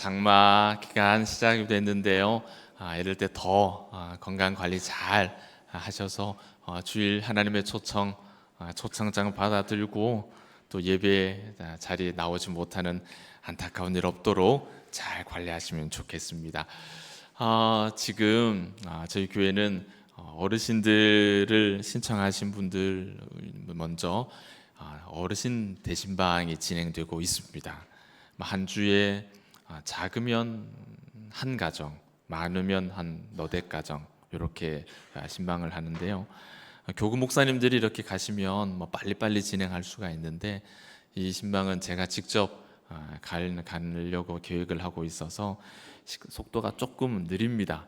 장마 기간 시작이 됐는데요. 이럴 때 더 건강 관리 잘 하셔서 주일 하나님의 초청장 받아들고 또 예배 자리에 나오지 못하는 안타까운 일 없도록 잘 관리하시면 좋겠습니다. 지금 저희 교회는 어르신들을 신청하신 분들 먼저 어르신 대신방이 진행되고 있습니다. 한 주에 작으면 한 가정, 많으면 한 너댓 가정 이렇게 신방을 하는데요. 교구 목사님들이 이렇게 가시면 빨리빨리 진행할 수가 있는데 이 신방은 제가 직접 가려고 계획을 하고 있어서 속도가 조금 느립니다.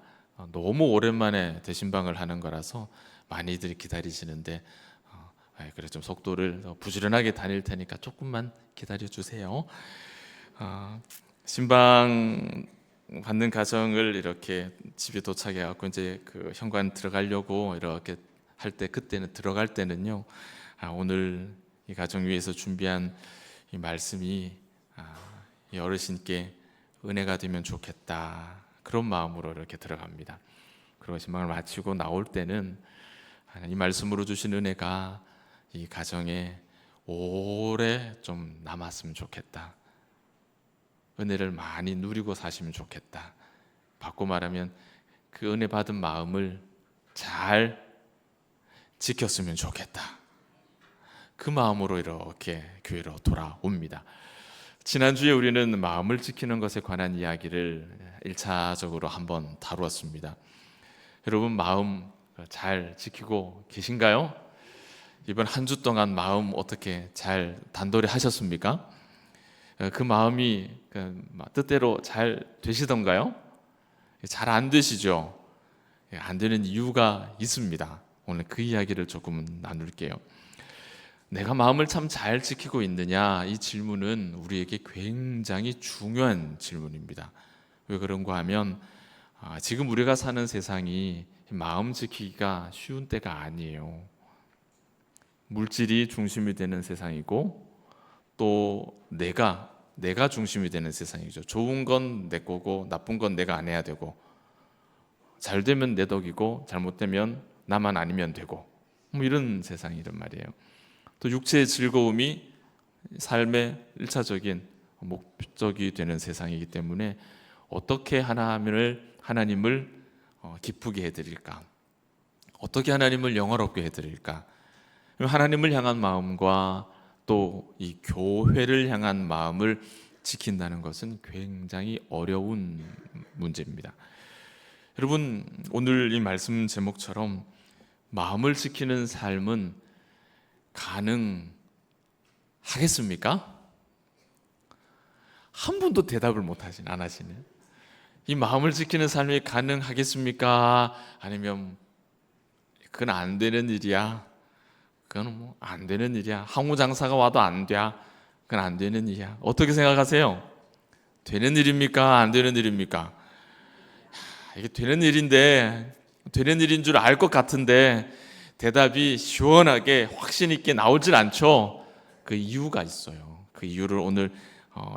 너무 오랜만에 대신방을 하는 거라서 많이들 기다리시는데 그래 좀 속도를 부지런하게 다닐 테니까 조금만 기다려 주세요. 신방 받는 가정을 이렇게 집에 도착해 갖고 이제 그 현관 들어가려고 이렇게 할 때 그때는 들어갈 때는요. 오늘 이 가정 위해서 준비한 이 말씀이 이 어르신께 은혜가 되면 좋겠다 그런 마음으로 이렇게 들어갑니다. 그리고 신방을 마치고 나올 때는 이 말씀으로 주신 은혜가 이 가정에 오래 좀 남았으면 좋겠다. 은혜를 많이 누리고 사시면 좋겠다. 바꿔 말하면 그 은혜 받은 마음을 잘 지켰으면 좋겠다. 그 마음으로 이렇게 교회로 돌아옵니다. 지난주에 우리는 마음을 지키는 것에 관한 이야기를 1차적으로 한번 다루었습니다. 여러분 마음 잘 지키고 계신가요? 이번 한 주 동안 마음 어떻게 잘 단도리 하셨습니까? 그 마음이 뜻대로 잘 되시던가요? 잘 안 되시죠? 안 되는 이유가 있습니다. 오늘 그 이야기를 조금 나눌게요. 내가 마음을 참 잘 지키고 있느냐? 이 질문은 우리에게 굉장히 중요한 질문입니다. 왜 그런가 하면 지금 우리가 사는 세상이 마음 지키기가 쉬운 때가 아니에요. 물질이 중심이 되는 세상이고 또 내가 중심이 되는 세상이죠. 좋은 건 내 거고 나쁜 건 내가 안 해야 되고 잘 되면 내 덕이고 잘못되면 나만 아니면 되고 이런 세상이란 말이에요. 또 육체의 즐거움이 삶의 1차적인 목적이 되는 세상이기 때문에 어떻게 하나님을 기쁘게 해드릴까? 어떻게 하나님을 영화롭게 해드릴까? 하나님을 향한 마음과 또 이 교회를 향한 마음을 지킨다는 것은 굉장히 어려운 문제입니다. 여러분 오늘 이 말씀 제목처럼 마음을 지키는 삶은 가능하겠습니까? 한 분도 대답을 안 하시네. 이 마음을 지키는 삶이 가능하겠습니까? 아니면 그건 안 되는 일이야. 그건 안 되는 일이야. 항우 장사가 와도 안 돼. 그건 안 되는 일이야. 어떻게 생각하세요? 되는 일입니까? 안 되는 일입니까? 이게 되는 일인데 되는 일인 줄 알 것 같은데 대답이 시원하게 확신 있게 나오질 않죠. 그 이유가 있어요. 그 이유를 오늘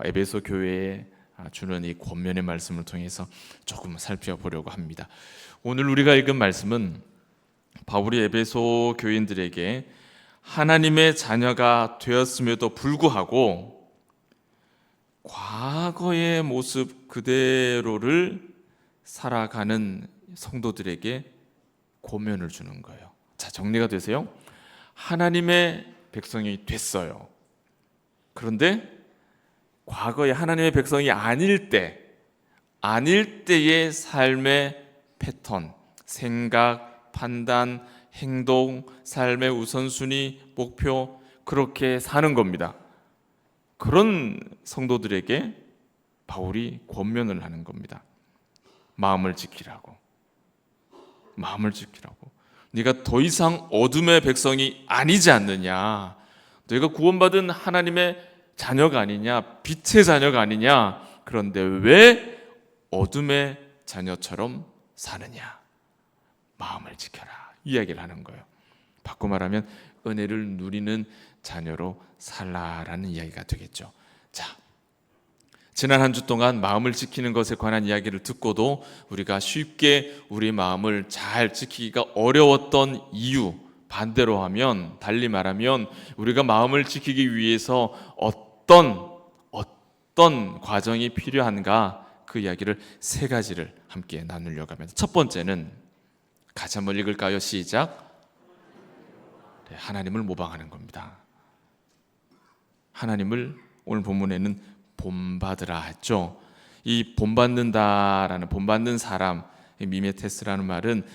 에베소 교회에 주는 이 권면의 말씀을 통해서 조금 살펴보려고 합니다. 오늘 우리가 읽은 말씀은 바울이 에베소 교인들에게 하나님의 자녀가 되었음에도 불구하고 과거의 모습 그대로를 살아가는 성도들에게 권면을 주는 거예요. 자, 정리가 되세요? 하나님의 백성이 됐어요. 그런데 과거에 하나님의 백성이 아닐 때의 삶의 패턴, 생각, 판단, 행동, 삶의 우선순위, 목표 그렇게 사는 겁니다. 그런 성도들에게 바울이 권면을 하는 겁니다. 마음을 지키라고. 네가 더 이상 어둠의 백성이 아니지 않느냐. 너희가 구원받은 하나님의 자녀가 아니냐, 빛의 자녀가 아니냐. 그런데 왜 어둠의 자녀처럼 사느냐. 마음을 지켜라. 이야기를 하는 거예요. 바꿔 말하면 은혜를 누리는 자녀로 살라라는 이야기가 되겠죠. 자, 지난 한 주 동안 마음을 지키는 것에 관한 이야기를 듣고도 우리가 쉽게 우리 마음을 잘 지키기가 어려웠던 이유, 반대로 하면, 달리 말하면 우리가 마음을 지키기 위해서 어떤 과정이 필요한가, 그 이야기를 세 가지를 함께 나누려고 합니다. 첫 번째는 같이 한번 읽을까요? 시작. 네, 하나님을 모방하는 겁니다. 하나님을 오늘 본문에는 본받으라 했죠. 이 본받는다라는, 본받는 사람, 미메테스라는 말은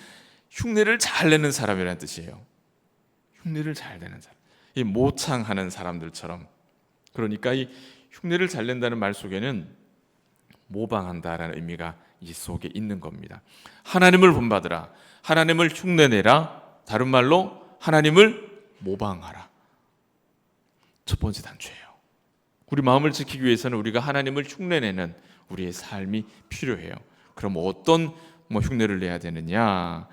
흉내를 잘 내는 사람이라는 뜻이에요. 흉내를 잘 내는 사람, 이 모창하는 사람들처럼. 그러니까 이 흉내를 잘 낸다는 말 속에는 모방한다라는 의미가 이 속에 있는 겁니다. 하나님을 본받으라, 하나님을 흉내내라, 다른 말로 하나님을 모방하라. 첫 번째 단추예요. 우리 마음을 지키기 위해서는 우리가 하나님을 흉내내는 우리의 삶이 필요해요. 그럼 어떤 흉내를 내야 되느냐?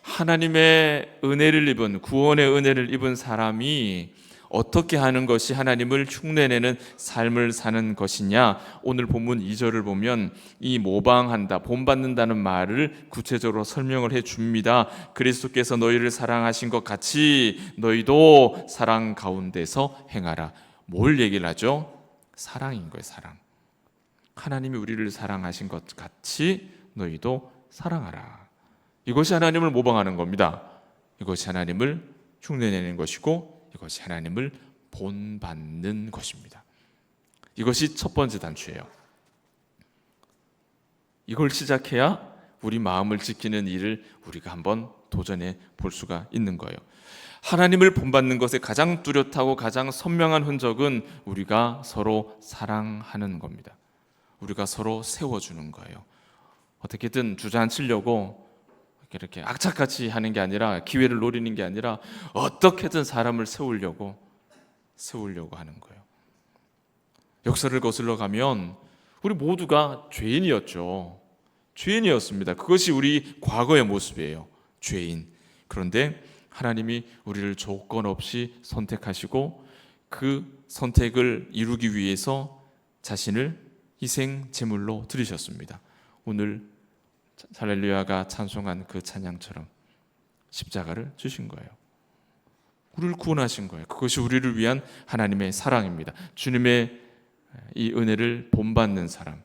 하나님의 은혜를 입은, 구원의 은혜를 입은 사람이 어떻게 하는 것이 하나님을 흉내내는 삶을 사는 것이냐? 오늘 본문 2절을 보면 이 모방한다, 본받는다는 말을 구체적으로 설명을 해줍니다. 그리스도께서 너희를 사랑하신 것 같이 너희도 사랑 가운데서 행하라. 뭘 얘기를 하죠? 사랑인 거예요. 사랑. 하나님이 우리를 사랑하신 것 같이 너희도 사랑하라. 이것이 하나님을 모방하는 겁니다. 이것이 하나님을 흉내내는 것이고, 이것이 하나님을 본받는 것입니다. 이것이 첫 번째 단추예요. 이걸 시작해야 우리 마음을 지키는 일을 우리가 한번 도전해 볼 수가 있는 거예요. 하나님을 본받는 것의 가장 뚜렷하고 가장 선명한 흔적은 우리가 서로 사랑하는 겁니다. 우리가 서로 세워주는 거예요. 어떻게든 주저앉히려고 이렇게 악착같이 하는 게 아니라, 기회를 노리는 게 아니라 어떻게든 사람을 세우려고 하는 거예요. 역사를 거슬러 가면 우리 모두가 죄인이었죠. 죄인이었습니다. 그것이 우리 과거의 모습이에요. 죄인. 그런데 하나님이 우리를 조건 없이 선택하시고 그 선택을 이루기 위해서 자신을 희생 제물로 드리셨습니다. 오늘 할렐루야가 찬송한 그 찬양처럼 십자가를 주신 거예요. 우리를 구원하신 거예요. 그것이 우리를 위한 하나님의 사랑입니다. 주님의 이 은혜를 본받는 사람,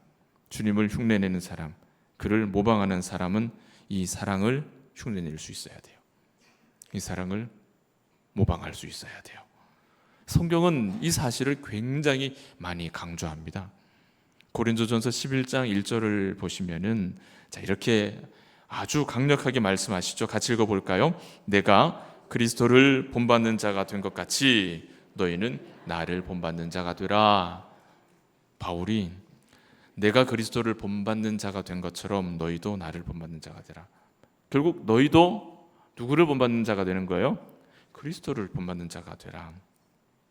주님을 흉내내는 사람, 그를 모방하는 사람은 이 사랑을 흉내낼 수 있어야 돼요. 이 사랑을 모방할 수 있어야 돼요. 성경은 이 사실을 굉장히 많이 강조합니다. 고린도전서 11장 1절을 보시면은 이렇게 아주 강력하게 말씀하시죠. 같이 읽어볼까요? 내가 그리스도를 본받는 자가 된 것 같이 너희는 나를 본받는 자가 되라. 바울이 내가 그리스도를 본받는 자가 된 것처럼 너희도 나를 본받는 자가 되라. 결국 너희도 누구를 본받는 자가 되는 거예요? 그리스도를 본받는 자가 되라.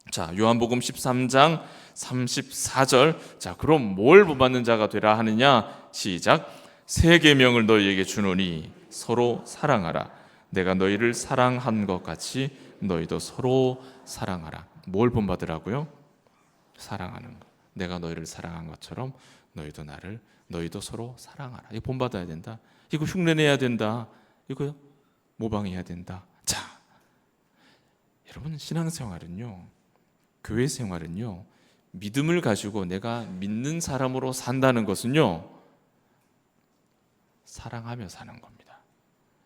자, 요한복음 13장 34절. 자, 그럼 뭘 본받는 자가 되라 하느냐? 시작. 새 계명을 너희에게 주노니 서로 사랑하라. 내가 너희를 사랑한 것 같이 너희도 서로 사랑하라. 뭘 본받으라고요? 사랑하는 것. 내가 너희를 사랑한 것처럼 너희도 서로 사랑하라. 이거 본받아야 된다. 이거 흉내내야 된다. 이거 모방해야 된다. 자, 여러분, 신앙생활은요, 교회 생활은요, 믿음을 가지고 내가 믿는 사람으로 산다는 것은요, 사랑하며 사는 겁니다.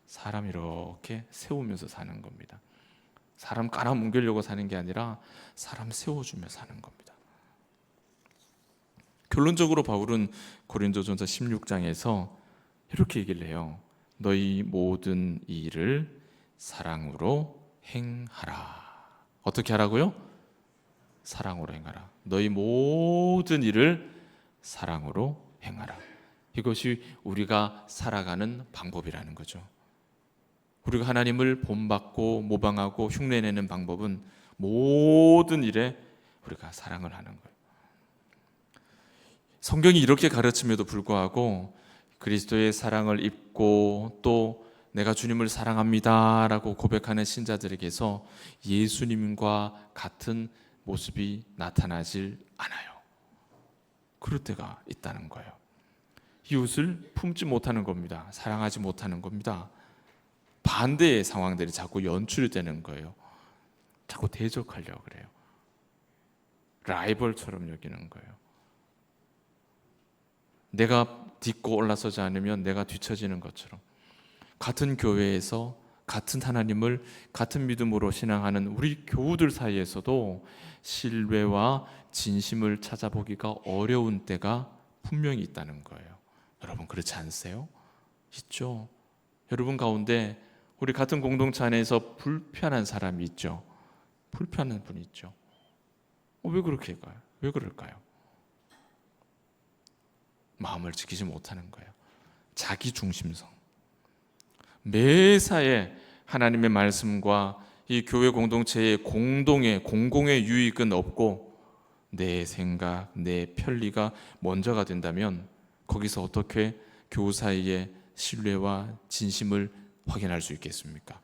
사람 이렇게 세우면서 사는 겁니다. 사람 깔아뭉개려고 사는 게 아니라 사람 세워주며 사는 겁니다. 결론적으로 바울은 고린도전서 16장에서 이렇게 얘기를 해요. 너희 모든 일을 사랑으로 행하라. 어떻게 하라고요? 사랑으로 행하라. 너희 모든 일을 사랑으로 행하라. 이것이 우리가 살아가는 방법이라는 거죠. 우리가 하나님을 본받고 모방하고 흉내내는 방법은 모든 일에 우리가 사랑을 하는 거예요. 성경이 이렇게 가르침에도 불구하고 그리스도의 사랑을 입고 또 내가 주님을 사랑합니다 라고 고백하는 신자들에게서 예수님과 같은 모습이 나타나질 않아요. 그럴 때가 있다는 거예요. 이웃을 품지 못하는 겁니다. 사랑하지 못하는 겁니다. 반대의 상황들이 자꾸 연출이 되는 거예요. 자꾸 대적하려고 그래요. 라이벌처럼 여기는 거예요. 내가 딛고 올라서지 않으면 내가 뒤처지는 것처럼, 같은 교회에서 같은 하나님을 같은 믿음으로 신앙하는 우리 교우들 사이에서도 신뢰와 진심을 찾아보기가 어려운 때가 분명히 있다는 거예요. 여러분 그렇지 않으세요? 있죠. 여러분 가운데 우리 같은 공동체 안에서 불편한 사람이 있죠. 불편한 분이 있죠. 왜 그렇게 가요? 왜 그럴까요? 마음을 지키지 못하는 거예요. 자기 중심성. 매사에 하나님의 말씀과 이 교회 공동체의 공공의 유익은 없고 내 생각, 내 편리가 먼저가 된다면 거기서 어떻게 교우 사이의 신뢰와 진심을 확인할 수 있겠습니까?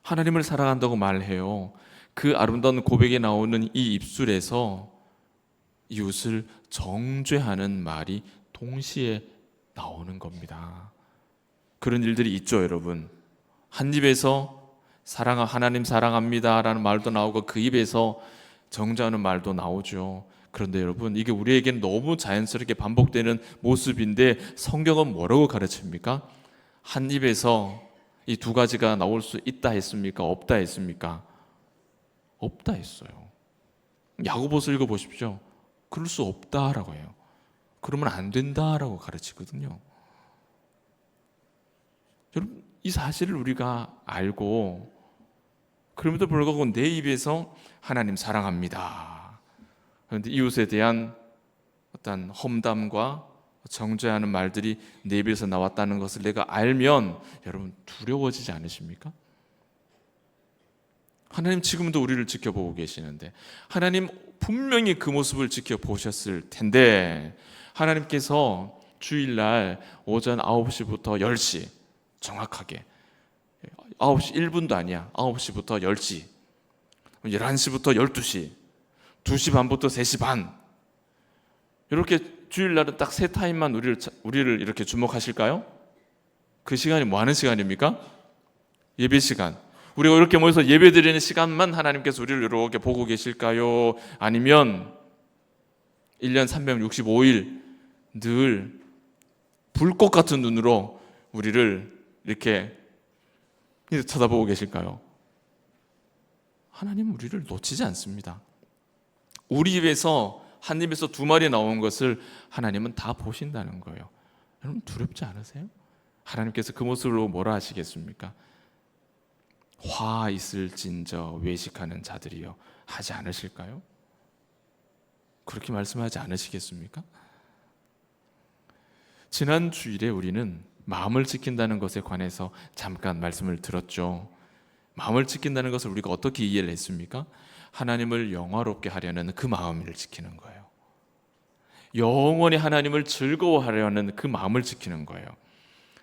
하나님을 사랑한다고 말해요. 그 아름다운 고백에 나오는 이 입술에서 이웃을 정죄하는 말이 동시에 나오는 겁니다. 그런 일들이 있죠, 여러분. 한 입에서 하나님 사랑합니다 라는 말도 나오고 그 입에서 정죄하는 말도 나오죠. 그런데 여러분, 이게 우리에게는 너무 자연스럽게 반복되는 모습인데 성경은 뭐라고 가르칩니까? 한 입에서 이 두 가지가 나올 수 있다 했습니까? 없다 했습니까? 없다 했어요. 야고보서 읽어보십시오. 그럴 수 없다라고 해요. 그러면 안 된다라고 가르치거든요. 여러분, 이 사실을 우리가 알고 그럼에도 불구하고 내 입에서 하나님 사랑합니다, 그런데 이웃에 대한 어떤 험담과 정죄하는 말들이 내 입에서 나왔다는 것을 내가 알면 여러분 두려워지지 않으십니까? 하나님 지금도 우리를 지켜보고 계시는데, 하나님 분명히 그 모습을 지켜보셨을 텐데, 하나님께서 주일날 오전 9시부터 10시 정확하게 9시 1분도 아니야. 9시부터 10시, 11시부터 12시, 2시 반부터 3시 반, 이렇게 주일날은 딱 세 타임만 우리를 이렇게 주목하실까요? 그 시간이 뭐 하는 시간입니까? 예배 시간. 우리가 이렇게 모여서 예배 드리는 시간만 하나님께서 우리를 이렇게 보고 계실까요? 아니면 1년 365일 늘 불꽃 같은 눈으로 우리를 이렇게 쳐다보고 계실까요? 하나님 우리를 놓치지 않습니다. 우리 입에서 한 입에서 두 말이 나온 것을 하나님은 다 보신다는 거예요. 여러분 두렵지 않으세요? 하나님께서 그 모습으로 뭐라 하시겠습니까? 화 있을진저 외식하는 자들이여 하지 않으실까요? 그렇게 말씀하지 않으시겠습니까? 지난 주일에 우리는 마음을 지킨다는 것에 관해서 잠깐 말씀을 들었죠. 마음을 지킨다는 것을 우리가 어떻게 이해를 했습니까? 하나님을 영화롭게 하려는 그 마음을 지키는 거예요. 영원히 하나님을 즐거워하려는 그 마음을 지키는 거예요.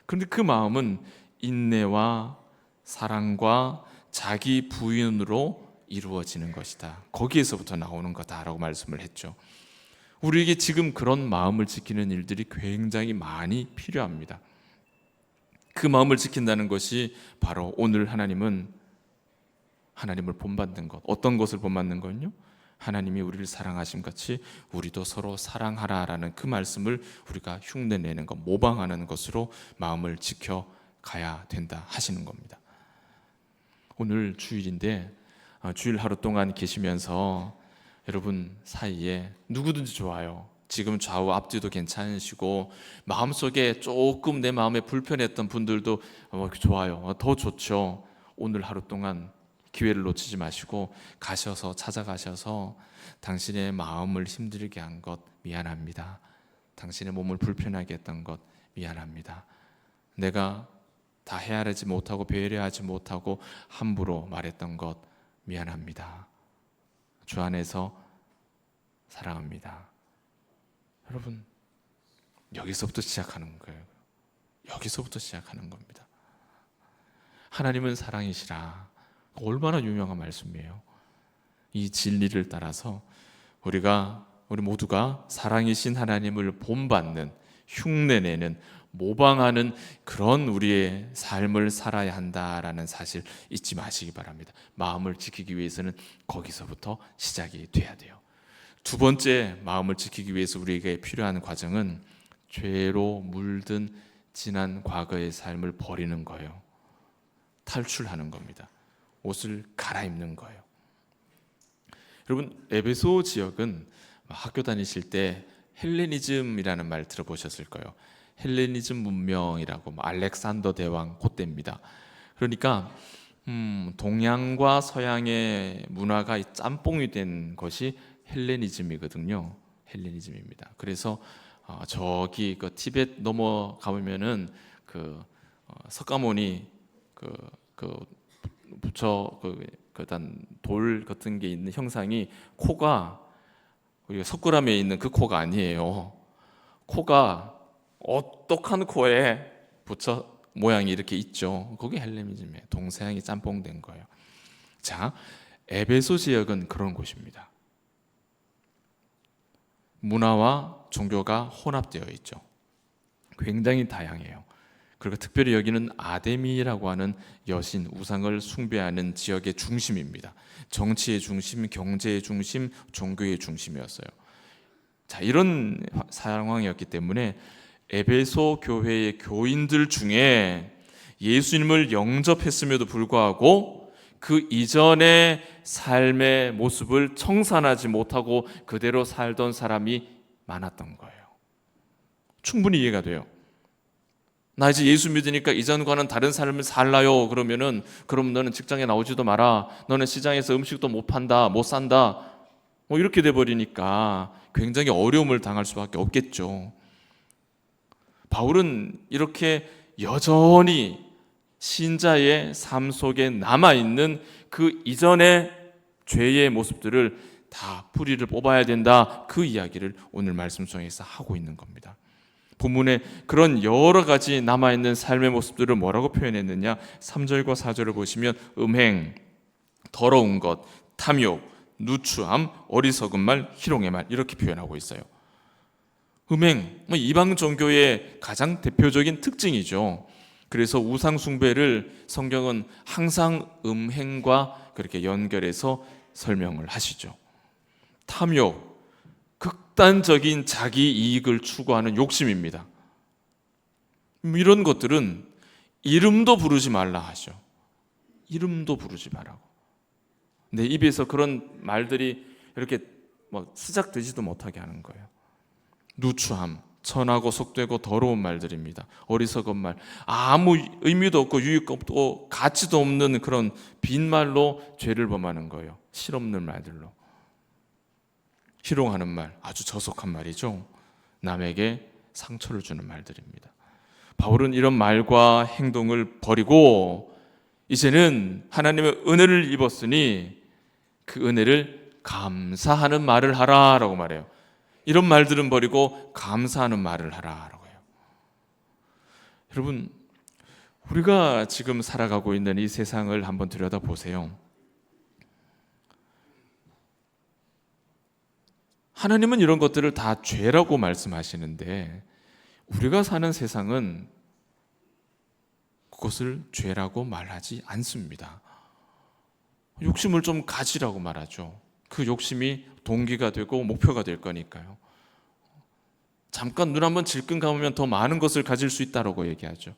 그런데 그 마음은 인내와 사랑과 자기 부인으로 이루어지는 것이다. 거기에서부터 나오는 거다라고 말씀을 했죠. 우리에게 지금 그런 마음을 지키는 일들이 굉장히 많이 필요합니다. 그 마음을 지킨다는 것이 바로 오늘 하나님을 본받는 것. 어떤 것을 본받는 건요? 하나님이 우리를 사랑하신 같이 우리도 서로 사랑하라라는 그 말씀을 우리가 흉내내는 것, 모방하는 것으로 마음을 지켜가야 된다 하시는 겁니다. 오늘 주일인데 주일 하루 동안 계시면서 여러분 사이에 누구든지 좋아요. 지금 좌우 앞뒤도 괜찮으시고 마음속에 조금 내 마음에 불편했던 분들도 좋아요. 더 좋죠. 오늘 하루 동안 기회를 놓치지 마시고 찾아가셔서 당신의 마음을 힘들게 한 것 미안합니다. 당신의 몸을 불편하게 했던 것 미안합니다. 내가 다 헤아리지 못하고 배려하지 못하고 함부로 말했던 것 미안합니다. 주 안에서 사랑합니다. 여러분 여기서부터 시작하는 거예요. 여기서부터 시작하는 겁니다. 하나님은 사랑이시라. 얼마나 유명한 말씀이에요. 이 진리를 따라서 우리가 우리 모두가 사랑이신 하나님을 본받는, 흉내내는, 모방하는 그런 우리의 삶을 살아야 한다라는 사실 잊지 마시기 바랍니다. 마음을 지키기 위해서는 거기서부터 시작이 돼야 돼요. 두 번째, 마음을 지키기 위해서 우리에게 필요한 과정은 죄로 물든 지난 과거의 삶을 버리는 거예요. 탈출하는 겁니다. 옷을 갈아입는 거예요. 여러분, 에베소 지역은 학교 다니실 때 헬레니즘이라는 말 들어보셨을 거예요. 헬레니즘 문명이라고, 알렉산더 대왕 그때입니다. 그러니까 동양과 서양의 문화가 짬뽕이 된 것이 헬레니즘이거든요. 헬레니즘입니다. 그래서 저기 그 티벳 넘어가 보면은 그 석가모니 그 부처 돌 같은 게 있는 형상이, 코가 우리가 석굴암에 있는 그 코가 아니에요. 코가 오똑한 코에 부처 모양이 이렇게 있죠. 그게 헬레니즘이에요. 동서양이 짬뽕된 거예요. 자, 에베소 지역은 그런 곳입니다. 문화와 종교가 혼합되어 있죠. 굉장히 다양해요. 그리고 특별히 여기는 아데미라고 하는 여신, 우상을 숭배하는 지역의 중심입니다. 정치의 중심, 경제의 중심, 종교의 중심이었어요. 자, 이런 상황이었기 때문에 에베소 교회의 교인들 중에 예수님을 영접했음에도 불구하고 그 이전의 삶의 모습을 청산하지 못하고 그대로 살던 사람이 많았던 거예요. 충분히 이해가 돼요. 나 이제 예수 믿으니까 이전과는 다른 삶을 살라요. 그러면 너는 직장에 나오지도 마라. 너는 시장에서 음식도 못 판다, 못 산다. 이렇게 돼버리니까 굉장히 어려움을 당할 수밖에 없겠죠. 바울은 이렇게 여전히 신자의 삶 속에 남아있는 그 이전의 죄의 모습들을 다 뿌리를 뽑아야 된다, 그 이야기를 오늘 말씀 속에서 하고 있는 겁니다. 본문에 그런 여러 가지 남아있는 삶의 모습들을 뭐라고 표현했느냐, 3절과 4절을 보시면 음행, 더러운 것, 탐욕, 누추함, 어리석은 말, 희롱의 말, 이렇게 표현하고 있어요. 음행, 이방 종교의 가장 대표적인 특징이죠. 그래서 우상 숭배를 성경은 항상 음행과 그렇게 연결해서 설명을 하시죠. 탐욕, 극단적인 자기 이익을 추구하는 욕심입니다. 이런 것들은 이름도 부르지 말라 하죠. 이름도 부르지 말라고. 내 입에서 그런 말들이 이렇게 시작되지도 못하게 하는 거예요. 누추함, 천하고 속되고 더러운 말들입니다. 어리석은 말, 아무 의미도 없고 유익도 없고 가치도 없는 그런 빈말로 죄를 범하는 거예요. 실없는 말들로. 희롱하는 말, 아주 저속한 말이죠. 남에게 상처를 주는 말들입니다. 바울은 이런 말과 행동을 버리고 이제는 하나님의 은혜를 입었으니 그 은혜를 감사하는 말을 하라라고 말해요. 이런 말들은 버리고 감사하는 말을 하라라고 해요. 여러분, 우리가 지금 살아가고 있는 이 세상을 한번 들여다보세요. 하나님은 이런 것들을 다 죄라고 말씀하시는데 우리가 사는 세상은 그것을 죄라고 말하지 않습니다. 욕심을 좀 가지라고 말하죠. 그 욕심이 동기가 되고 목표가 될 거니까요. 잠깐 눈 한번 질끈 감으면 더 많은 것을 가질 수 있다고 얘기하죠.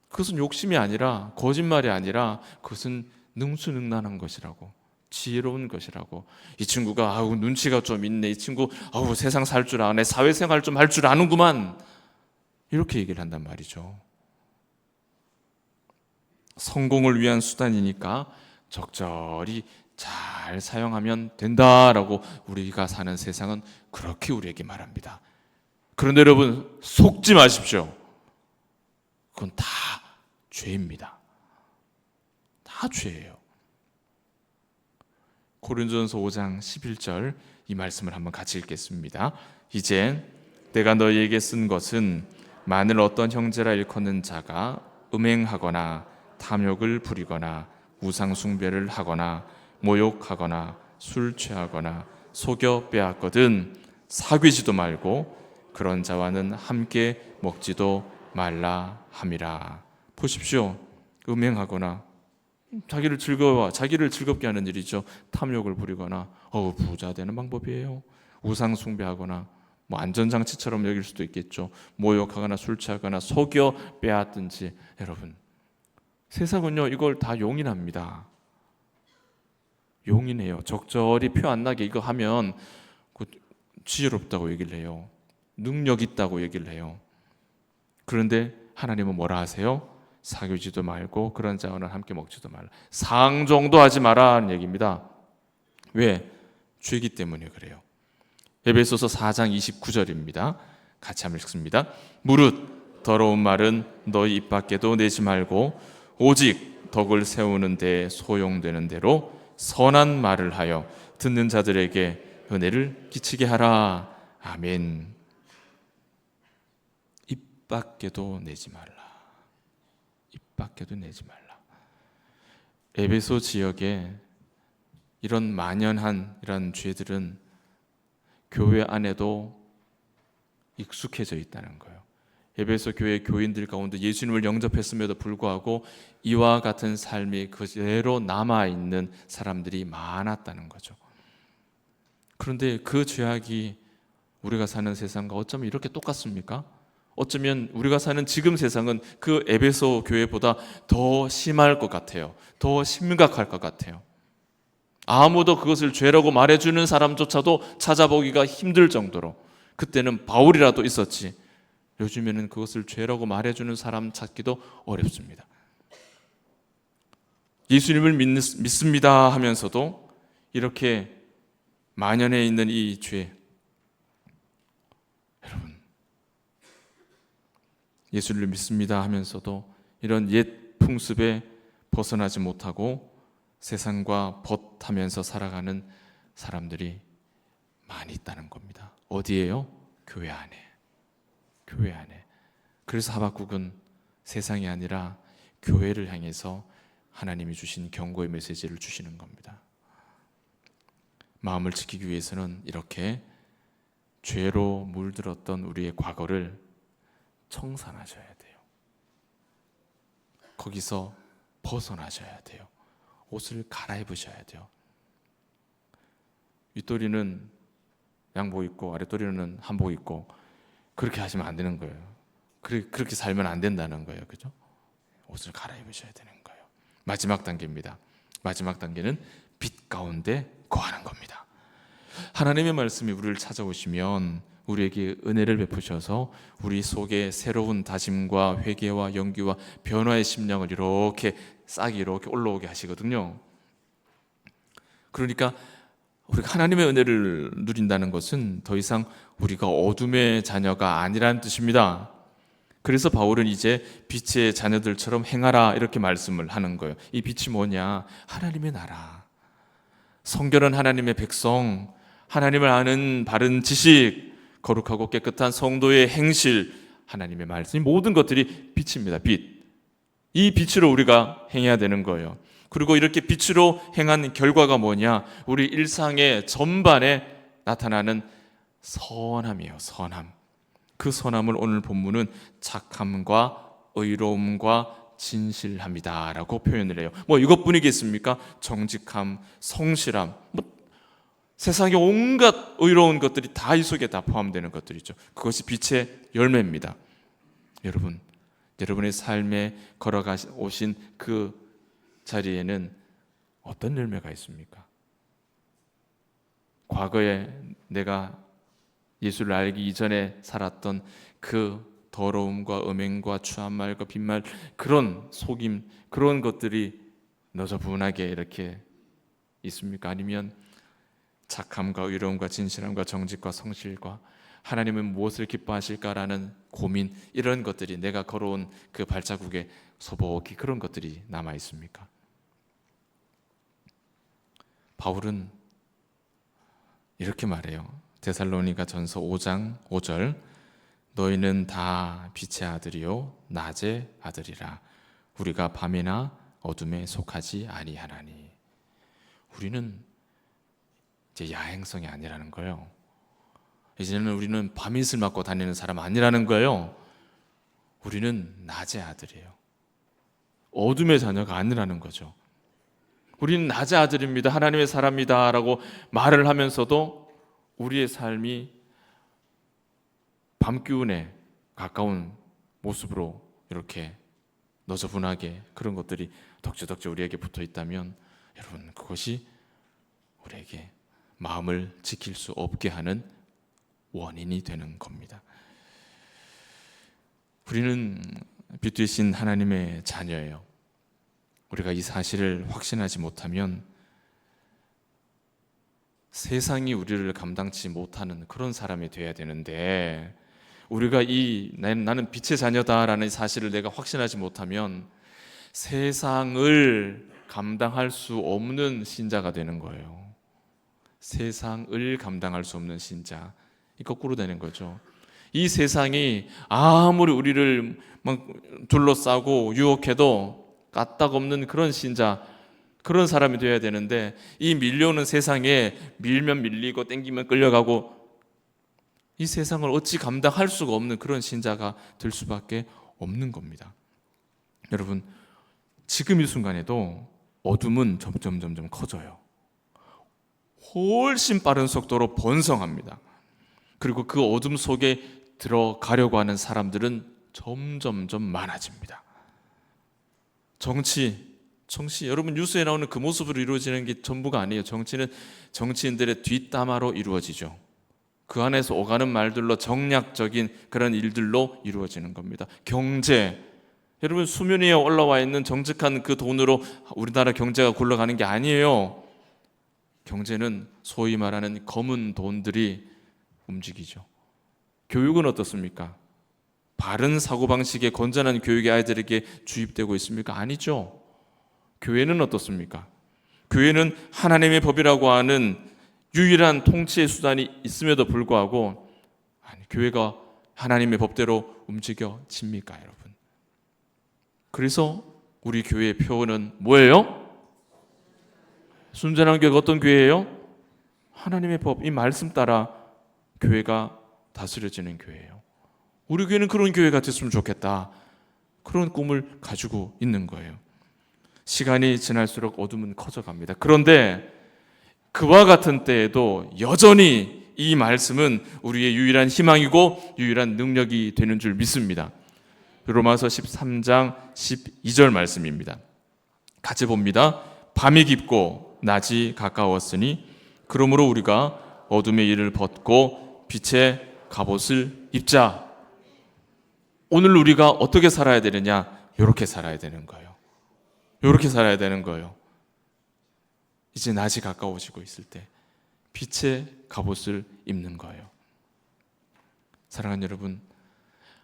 그것은 욕심이 아니라, 거짓말이 아니라 그것은 능수능란한 것이라고, 지혜로운 것이라고. 이 친구가 눈치가 좀 있네, 이 친구 세상 살 줄 아네, 사회생활 좀 할 줄 아는구만, 이렇게 얘기를 한단 말이죠. 성공을 위한 수단이니까 적절히 잘 사용하면 된다라고 우리가 사는 세상은 그렇게 우리에게 말합니다. 그런데 여러분, 속지 마십시오. 그건 다 죄입니다. 다 죄예요. 고린도전서 5장 11절 이 말씀을 한번 같이 읽겠습니다. 이제 내가 너희에게 쓴 것은 만일 어떤 형제라 일컫는 자가 음행하거나 탐욕을 부리거나 우상 숭배를 하거나 모욕하거나 술 취하거나 속여 빼앗거든 사귀지도 말고 그런 자와는 함께 먹지도 말라 함이라. 보십시오. 음행하거나 자기를 즐겁게 하는 일이죠. 탐욕을 부리거나 부자 되는 방법이에요. 우상 숭배하거나 안전장치처럼 여길 수도 있겠죠. 모욕하거나 술 취하거나 속여 빼앗든지. 여러분, 세상은요 이걸 다 용인합니다. 용인해요. 적절히 표 안 나게 이거 하면 지혜롭다고 얘기를 해요. 능력 있다고 얘기를 해요. 그런데 하나님은 뭐라 하세요? 사귀지도 말고 그런 자와는 함께 먹지도 말라. 상종도 하지 마라는 얘기입니다. 왜? 죄이기 때문에 그래요. 에베소서 4장 29절입니다. 같이 한번 읽습니다. 무릇 더러운 말은 너희 입 밖에도 내지 말고 오직 덕을 세우는 데 소용되는 대로 선한 말을 하여 듣는 자들에게 은혜를 끼치게 하라. 아멘. 입 밖에도 내지 말라. 입 밖에도 내지 말라. 에베소 지역에 이런 만연한 이런 죄들은 교회 안에도 익숙해져 있다는 거예요. 에베소 교회 교인들 가운데 예수님을 영접했음에도 불구하고 이와 같은 삶이 그대로 남아있는 사람들이 많았다는 거죠. 그런데 그 죄악이 우리가 사는 세상과 어쩌면 이렇게 똑같습니까? 어쩌면 우리가 사는 지금 세상은 그 에베소 교회보다 더 심할 것 같아요. 더 심각할 것 같아요. 아무도 그것을 죄라고 말해주는 사람조차도 찾아보기가 힘들 정도로, 그때는 바울이라도 있었지 요즘에는 그것을 죄라고 말해주는 사람 찾기도 어렵습니다. 예수님을 믿습니다 하면서도 이렇게 만연해 있는 이 죄, 여러분, 예수를 믿습니다 하면서도 이런 옛 풍습에 벗어나지 못하고 세상과 벗하면서 살아가는 사람들이 많이 있다는 겁니다. 어디에요? 교회 안에. 교회 안에. 그래서 하박국은 세상이 아니라 교회를 향해서 하나님이 주신 경고의 메시지를 주시는 겁니다. 마음을 지키기 위해서는 이렇게 죄로 물들었던 우리의 과거를 청산하셔야 돼요. 거기서 벗어나셔야 돼요. 옷을 갈아입으셔야 돼요. 윗도리는 양복 입고 아랫도리는 한복 입고 그렇게 하시면 안 되는 거예요. 그렇게 살면 안 된다는 거예요. 그죠? 옷을 갈아입으셔야 되는 거예요. 마지막 단계입니다. 마지막 단계는 빛 가운데 거하는 겁니다. 하나님의 말씀이 우리를 찾아오시면 우리에게 은혜를 베푸셔서 우리 속에 새로운 다짐과 회개와 용기와 변화의 심령을 이렇게 싹이 이렇게 올라오게 하시거든요. 그러니까 우리가 하나님의 은혜를 누린다는 것은 더 이상 우리가 어둠의 자녀가 아니라는 뜻입니다. 그래서 바울은 이제 빛의 자녀들처럼 행하라 이렇게 말씀을 하는 거예요. 이 빛이 뭐냐? 하나님의 나라, 성결한 하나님의 백성, 하나님을 아는 바른 지식, 거룩하고 깨끗한 성도의 행실, 하나님의 말씀, 모든 것들이 빛입니다. 빛. 이 빛으로 우리가 행해야 되는 거예요. 그리고 이렇게 빛으로 행한 결과가 뭐냐? 우리 일상의 전반에 나타나는 선함이에요. 선함. 그 선함을 오늘 본문은 착함과 의로움과 진실함이다 라고 표현을 해요. 이것뿐이겠습니까? 정직함, 성실함, 세상의 온갖 의로운 것들이 다 이 속에 다 포함되는 것들이죠. 그것이 빛의 열매입니다. 여러분, 여러분의 삶에 걸어오신 그 자리에는 어떤 열매가 있습니까? 과거에 내가 예수를 알기 이전에 살았던 그 더러움과 음행과 추한 말과 빈말, 그런 속임, 그런 것들이 너저분하게 이렇게 있습니까? 아니면 착함과 의로움과 진실함과 정직과 성실과 하나님은 무엇을 기뻐하실까라는 고민, 이런 것들이 내가 걸어온 그 발자국에 소복히 그런 것들이 남아 있습니까? 바울은 이렇게 말해요. 데살로니가 전서 5장 5절, 너희는 다 빛의 아들이요 낮의 아들이라. 우리가 밤이나 어둠에 속하지 아니하나니. 우리는 이제 야행성이 아니라는 거예요. 이제는 우리는 밤이슬 맞고 다니는 사람 아니라는 거예요. 우리는 낮의 아들이에요. 어둠의 자녀가 아니라는 거죠. 우리는 낮의 아들입니다. 하나님의 사람이다 라고 말을 하면서도 우리의 삶이 밤기운에 가까운 모습으로 이렇게 너저분하게 그런 것들이 덕지덕지 우리에게 붙어 있다면 여러분, 그것이 우리에게 마음을 지킬 수 없게 하는 원인이 되는 겁니다. 우리는 빛 되신 하나님의 자녀예요. 우리가 이 사실을 확신하지 못하면 세상이 우리를 감당치 못하는 그런 사람이 되어야 되는데, 우리가 나는 빛의 자녀다라는 사실을 내가 확신하지 못하면 세상을 감당할 수 없는 신자가 되는 거예요. 세상을 감당할 수 없는 신자, 이 거꾸로 되는 거죠. 이 세상이 아무리 우리를 막 둘러싸고 유혹해도 까딱없는 그런 신자, 그런 사람이 되어야 되는데, 이 밀려오는 세상에 밀면 밀리고 땡기면 끌려가고 이 세상을 어찌 감당할 수가 없는 그런 신자가 될 수밖에 없는 겁니다. 여러분, 지금 이 순간에도 어둠은 점점 커져요. 훨씬 빠른 속도로 번성합니다. 그리고 그 어둠 속에 들어가려고 하는 사람들은 점점 많아집니다. 정치, 여러분 뉴스에 나오는 그 모습으로 이루어지는 게 전부가 아니에요. 정치는 정치인들의 뒷담화로 이루어지죠. 그 안에서 오가는 말들로, 정략적인 그런 일들로 이루어지는 겁니다. 경제, 여러분 수면 위에 올라와 있는 정직한 그 돈으로 우리나라 경제가 굴러가는 게 아니에요. 경제는 소위 말하는 검은 돈들이 움직이죠. 교육은 어떻습니까? 바른 사고방식의 건전한 교육이 아이들에게 주입되고 있습니까? 아니죠. 교회는 어떻습니까? 교회는 하나님의 법이라고 하는 유일한 통치의 수단이 있음에도 불구하고 교회가 하나님의 법대로 움직여집니까, 여러분? 그래서 우리 교회의 표어는 뭐예요? 순전한 교회가 어떤 교회예요? 하나님의 법, 이 말씀 따라 교회가 다스려지는 교회예요. 우리 교회는 그런 교회가 됐으면 좋겠다, 그런 꿈을 가지고 있는 거예요. 시간이 지날수록 어둠은 커져갑니다. 그런데 그와 같은 때에도 여전히 이 말씀은 우리의 유일한 희망이고 유일한 능력이 되는 줄 믿습니다. 로마서 13장 12절 말씀입니다. 같이 봅니다. 밤이 깊고 낮이 가까웠으니 그러므로 우리가 어둠의 일을 벗고 빛의 갑옷을 입자. 오늘 우리가 어떻게 살아야 되느냐? 이렇게 살아야 되는 거예요. 이렇게 살아야 되는 거예요. 이제 낮이 가까워지고 있을 때 빛의 갑옷을 입는 거예요. 사랑하는 여러분,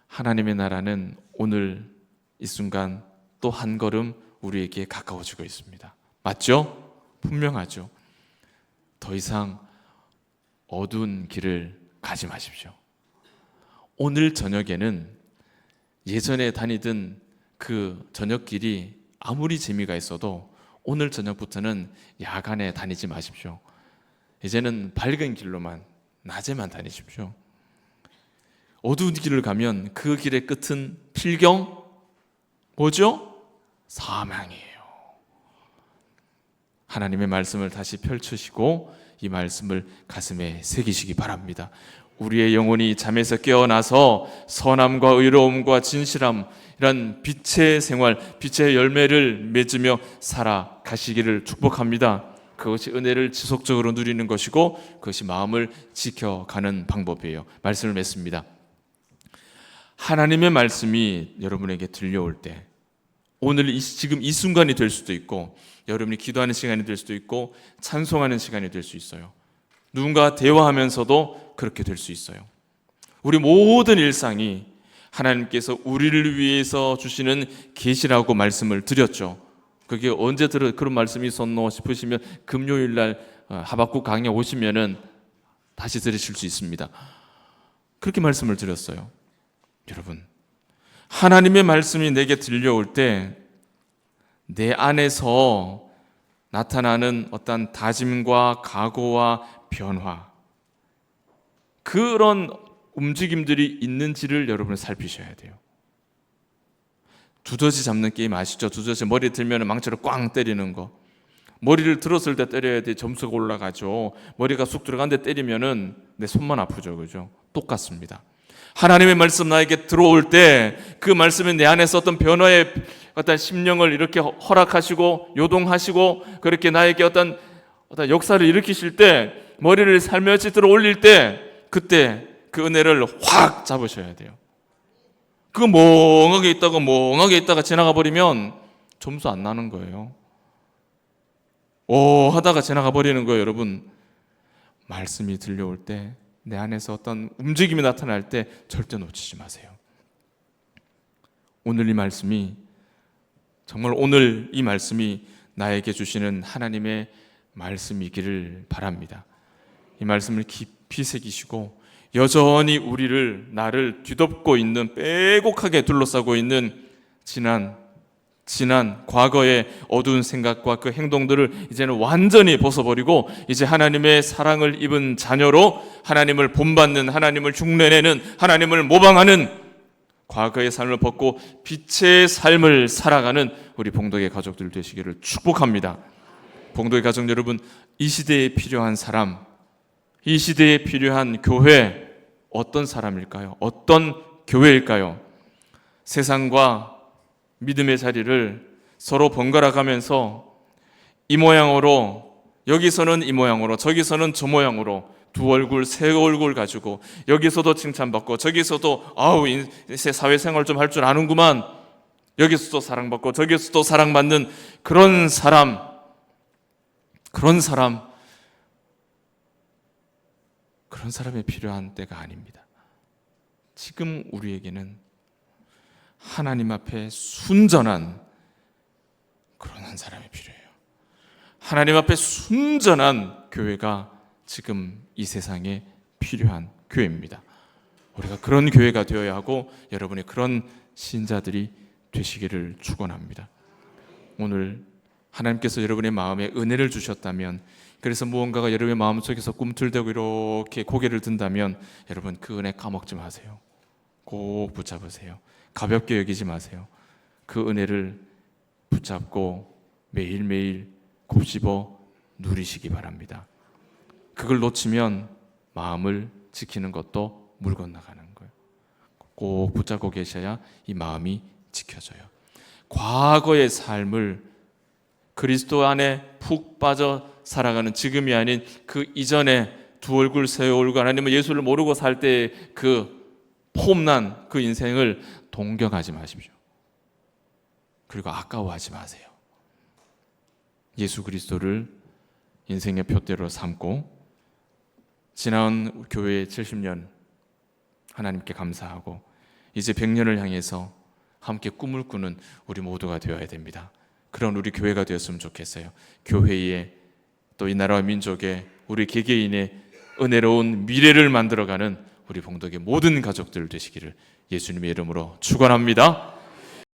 하나님의 나라는 오늘 이 순간 또 한 걸음 우리에게 가까워지고 있습니다. 맞죠? 분명하죠. 더 이상 어두운 길을 가지 마십시오. 오늘 저녁에는 예전에 다니던 그 저녁길이 아무리 재미가 있어도 오늘 저녁부터는 야간에 다니지 마십시오. 이제는 밝은 길로만, 낮에만 다니십시오. 어두운 길을 가면 그 길의 끝은 필경, 뭐죠? 사망이에요. 하나님의 말씀을 다시 펼치시고 이 말씀을 가슴에 새기시기 바랍니다. 우리의 영혼이 잠에서 깨어나서 선함과 의로움과 진실함, 이런 빛의 생활, 빛의 열매를 맺으며 살아가시기를 축복합니다. 그것이 은혜를 지속적으로 누리는 것이고 그것이 마음을 지켜가는 방법이에요. 말씀을 맺습니다. 하나님의 말씀이 여러분에게 들려올 때, 오늘 지금 이 순간이 될 수도 있고 여러분이 기도하는 시간이 될 수도 있고 찬송하는 시간이 될 수 있어요. 누군가 대화하면서도 그렇게 될 수 있어요. 우리 모든 일상이 하나님께서 우리를 위해서 주시는 계시라고 말씀을 드렸죠. 그게 언제 그런 말씀이 있었노 싶으시면 금요일날 하박국 강의 오시면은 다시 들으실 수 있습니다. 그렇게 말씀을 드렸어요. 여러분, 하나님의 말씀이 내게 들려올 때 내 안에서 나타나는 어떤 다짐과 각오와 변화, 그런 움직임들이 있는지를 여러분은 살피셔야 돼요. 두더지 잡는 게임 아시죠? 두더지 머리 들면 망치로 꽝 때리는 거. 머리를 들었을 때 때려야 돼 점수가 올라가죠. 머리가 쑥 들어간 데 때리면은 내 손만 아프죠, 그죠? 똑같습니다. 하나님의 말씀 나에게 들어올 때 그 말씀이 내 안에서 어떤 변화의 어떤 심령을 이렇게 허락하시고 요동하시고 그렇게 나에게 어떤 역사를 일으키실 때, 머리를 살며시 들어 올릴 때, 그때 그 은혜를 확 잡으셔야 돼요. 그 멍하게 있다가 지나가 버리면 점수 안 나는 거예요. 하다가 지나가 버리는 거예요. 여러분, 말씀이 들려올 때, 내 안에서 어떤 움직임이 나타날 때 절대 놓치지 마세요. 오늘 이 말씀이, 정말 오늘 이 말씀이 나에게 주시는 하나님의 말씀이기를 바랍니다. 이 말씀을 깊이 새기시고 여전히 나를 뒤덮고 있는, 빼곡하게 둘러싸고 있는 지난 과거의 어두운 생각과 그 행동들을 이제는 완전히 벗어버리고, 이제 하나님의 사랑을 입은 자녀로 하나님을 본받는, 하나님을 흉내내는, 하나님을 모방하는 과거의 삶을 벗고 빛의 삶을 살아가는 우리 봉독의 가족들 되시기를 축복합니다. 봉독의 가족 여러분, 이 시대에 필요한 사람, 이 시대에 필요한 교회, 어떤 사람일까요? 어떤 교회일까요? 세상과 믿음의 자리를 서로 번갈아 가면서 이 모양으로, 여기서는 이 모양으로, 저기서는 저 모양으로, 두 얼굴, 세 얼굴 가지고, 여기서도 칭찬받고, 저기서도 사회생활 좀 할 줄 아는구만, 여기서도 사랑받고, 저기서도 사랑받는 그런 사람에 필요한 때가 아닙니다. 지금 우리에게는 하나님 앞에 순전한 그런 한 사람이 필요해요. 하나님 앞에 순전한 교회가 지금 이 세상에 필요한 교회입니다. 우리가 그런 교회가 되어야 하고, 여러분이 그런 신자들이 되시기를 축원합니다. 오늘 하나님께서 여러분의 마음에 은혜를 주셨다면, 그래서 무언가가 여러분의 마음속에서 꿈틀대고 이렇게 고개를 든다면, 여러분 그 은혜 까먹지 마세요. 꼭 붙잡으세요. 가볍게 여기지 마세요. 그 은혜를 붙잡고 매일매일 곱씹어 누리시기 바랍니다. 그걸 놓치면 마음을 지키는 것도 물 건너가는 거예요. 꼭 붙잡고 계셔야 이 마음이 지켜져요. 과거의 삶을 그리스도 안에 푹 빠져 살아가는, 지금이 아닌 그 이전에 두 얼굴 세 얼굴, 아니면 예수를 모르고 살 때 그 폼난 그 인생을 동경하지 마십시오. 그리고 아까워하지 마세요. 예수 그리스도를 인생의 표대로 삼고, 지나온 교회의 70년 하나님께 감사하고, 이제 100년을 향해서 함께 꿈을 꾸는 우리 모두가 되어야 됩니다. 그런 우리 교회가 되었으면 좋겠어요. 교회에, 또 이 나라와 민족의, 우리 개개인의 은혜로운 미래를 만들어가는 우리 봉독의 모든 가족들 되시기를 예수님의 이름으로 축원합니다.